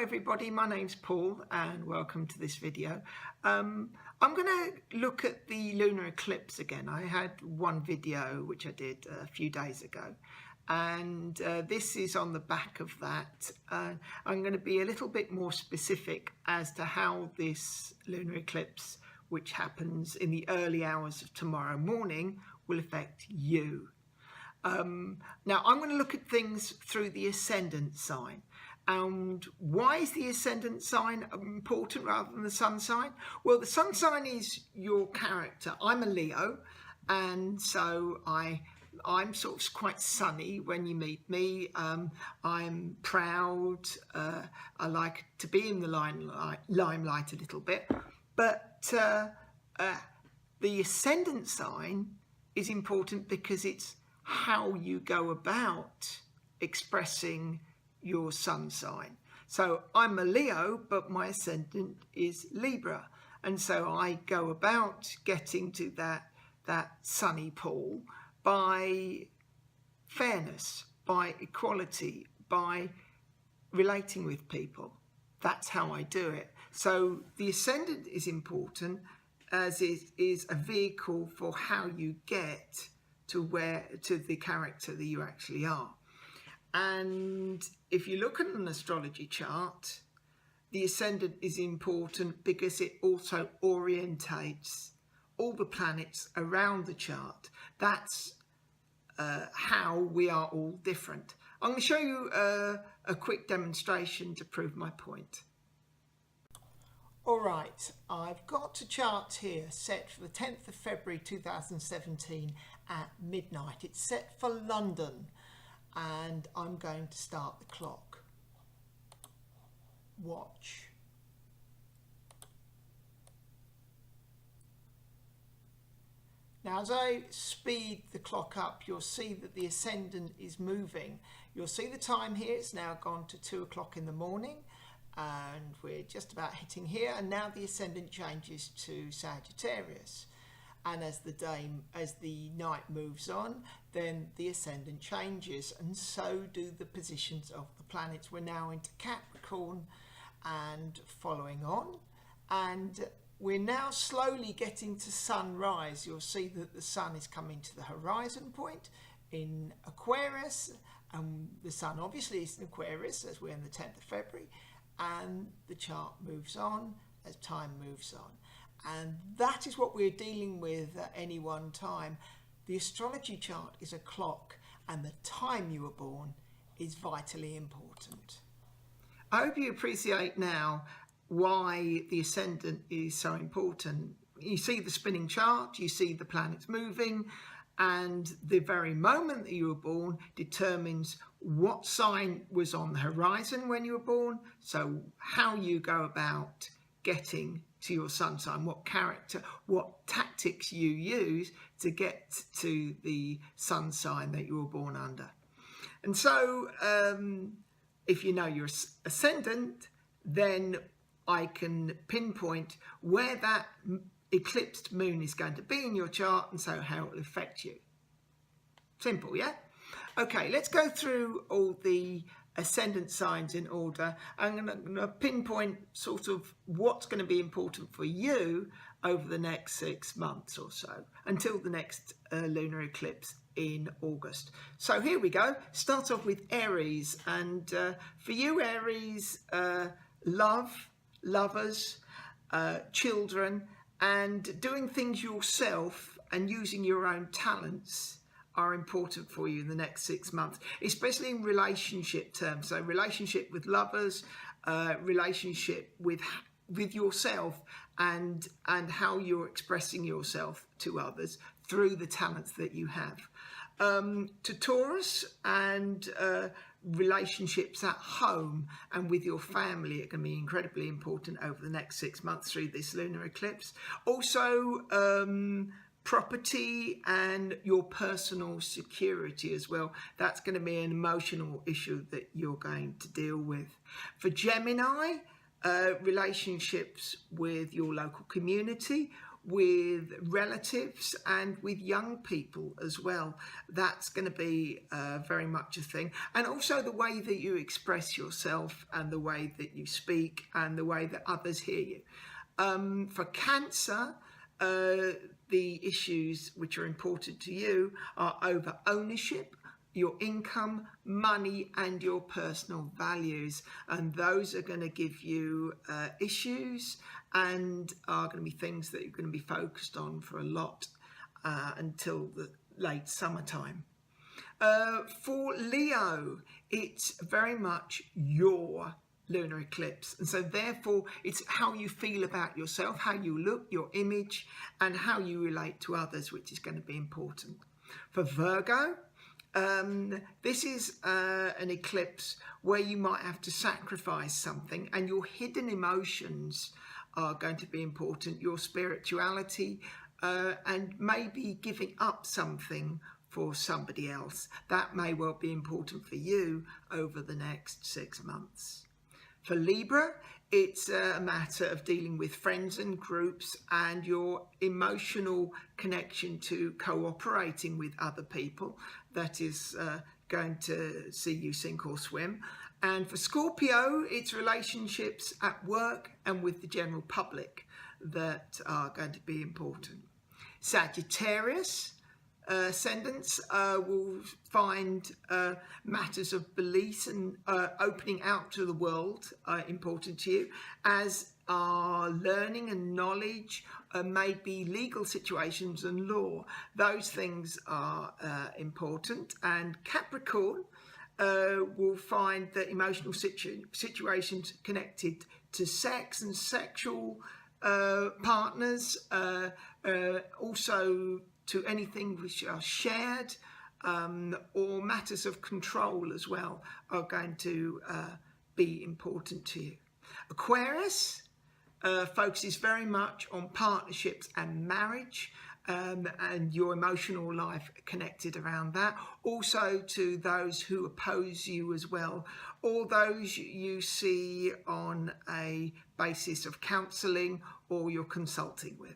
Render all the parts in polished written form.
everybody, my name's Paul and welcome to this video. I'm going to look at the lunar eclipse again. I had one video which I did a few days ago, and this is on the back of that. I'm going to be a little bit more specific as to how this lunar eclipse, which happens in the early hours of tomorrow morning, will affect you. Now I'm going to look at things through the ascendant sign. And why is the ascendant sign important rather than the sun sign? Well, the sun sign is your character. I'm a Leo, and so I'm sort of quite sunny when you meet me. I'm proud. I like to be in the limelight a little bit. But the ascendant sign is important because it's how you go about expressing your sun sign. So I'm a Leo, but my ascendant is Libra, and so I go about getting to that sunny pool by fairness, by equality, by relating with people. That's how I do it. So the ascendant is important as it is a vehicle for how you get to the character that you actually are. And if you look at an astrology chart, the ascendant is important because it also orientates all the planets around the chart. That's how we are all different. I'm going to show you a quick demonstration to prove my point. All right, I've got a chart here set for the 10th of February 2017 at midnight. It's set for London. And I'm going to start the clock. Watch. Now, as I speed the clock up, you'll see that the ascendant is moving. You'll see the time here. It's now gone to 2 o'clock in the morning, and we're just about hitting here. And now the ascendant changes to Sagittarius. And as the night moves on, then the ascendant changes, and so do the positions of the planets. We're now into Capricorn and following on, and we're now slowly getting to sunrise. You'll see that the sun is coming to the horizon point in Aquarius, and the sun obviously is in Aquarius as we're in the 10th of February, and the chart moves on as time moves on. And that is what we're dealing with at any one time. The astrology chart is a clock, and the time you were born is vitally important. I hope you appreciate now why the ascendant is so important. You see the spinning chart, you see the planets moving, and the very moment that you were born determines what sign was on the horizon when you were born, so how you go about getting to your sun sign, what character, what tactics you use to get to the sun sign that you were born under. And so if you know your ascendant, then I can pinpoint where that eclipsed moon is going to be in your chart, and so how it will affect you. Simple, yeah? Okay, let's go through all the ascendant signs in order. I'm going to pinpoint sort of what's going to be important for you over the next 6 months or so, until the next lunar eclipse in August. So here we go. Start off with Aries, and for you Aries, lovers, children, and doing things yourself and using your own talents are important for you in the next 6 months, especially in relationship terms. So relationship with lovers, relationship with yourself, and how you're expressing yourself to others through the talents that you have. To Taurus, and relationships at home and with your family are going to be incredibly important over the next 6 months through this lunar eclipse. Also property and your personal security as well. That's going to be an emotional issue that you're going to deal with. For Gemini, relationships with your local community, with relatives and with young people as well. That's going to be very much a thing. And also the way that you express yourself and the way that you speak and the way that others hear you. For Cancer, the issues which are important to you are over ownership, your income, money, and your personal values. And those are going to give you issues and are going to be things that you're going to be focused on for a lot until the late summertime. For Leo, it's very much your lunar eclipse, and so therefore it's how you feel about yourself, how you look, your image, and how you relate to others, which is going to be important. For Virgo, this is an eclipse where you might have to sacrifice something, and your hidden emotions are going to be important, your spirituality, and maybe giving up something for somebody else. That may well be important for you over the next 6 months. For Libra, it's a matter of dealing with friends and groups and your emotional connection to cooperating with other people. That is going to see you sink or swim. And for Scorpio, it's relationships at work and with the general public that are going to be important. Sagittarius Ascendants will find matters of beliefs and opening out to the world important to you, as are learning and knowledge, maybe legal situations and law. Those things are important. And Capricorn will find that emotional situations connected to sex and sexual partners, also to anything which are shared, or matters of control as well, are going to be important to you. Aquarius focuses very much on partnerships and marriage, and your emotional life connected around that. Also to those who oppose you as well, or those you see on a basis of counselling or you're consulting with.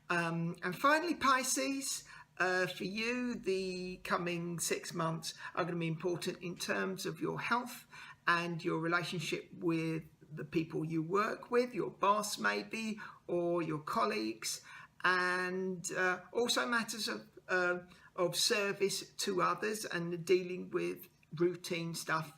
And finally, Pisces, for you, the coming 6 months are going to be important in terms of your health and your relationship with the people you work with, your boss maybe, or your colleagues, and also matters of service to others and dealing with routine stuff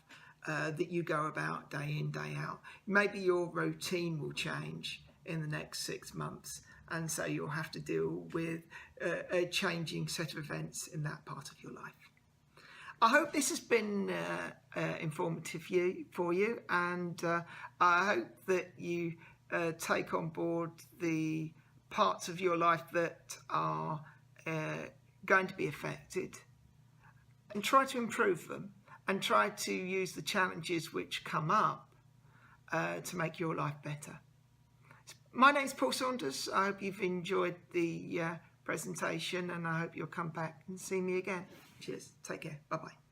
that you go about day in, day out. Maybe your routine will change in the next 6 months, and so you'll have to deal with a changing set of events in that part of your life. I hope this has been informative for you, and I hope that you take on board the parts of your life that are going to be affected and try to improve them, and try to use the challenges which come up to make your life better. My name's Paul Saunders. I hope you've enjoyed the presentation, and I hope you'll come back and see me again. Cheers. Take care. Bye-bye.